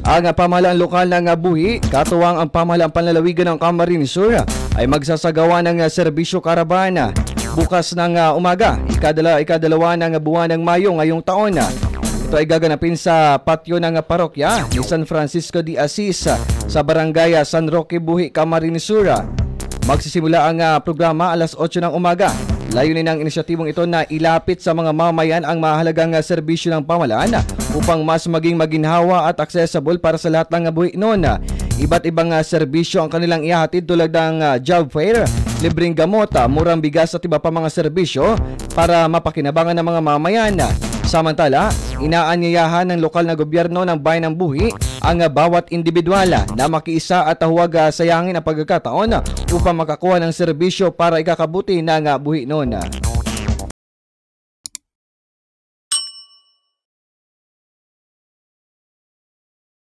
Ang pamahalaan lokal ng buhi, katuwang ang pamahalaan panlalawigan ng Camarines Sur ay magsasagawa ng serbisyo karavana bukas ng umaga, ikadalawa ng buwan ng Mayo ngayong taon. Ito ay gaganapin sa patio ng parokya ni San Francisco de Asis sa barangay San Roque, Buhi, Camarines Sur. Magsisimula ang programa alas 8 ng umaga. Layunin ng inisyatibong ito na ilapit sa mga mamayan ang mahalagang serbisyo ng pamahalaan upang mas maging maginhawa at accessible para sa lahat ng buhi noon. Iba't ibang serbisyo ang kanilang ihahatid tulad ng job fair, libreng gamot, murang bigas at iba pa mga serbisyo para mapakinabangan ng mga mamayan. Samantala, inaanyayahan ng lokal na gobyerno ng bayan ng Buhi ang bawat individual na makiisa at huwag sayangin ang pagkakataon upang makakuha ng serbisyo para ikakabuti ng buhi noon.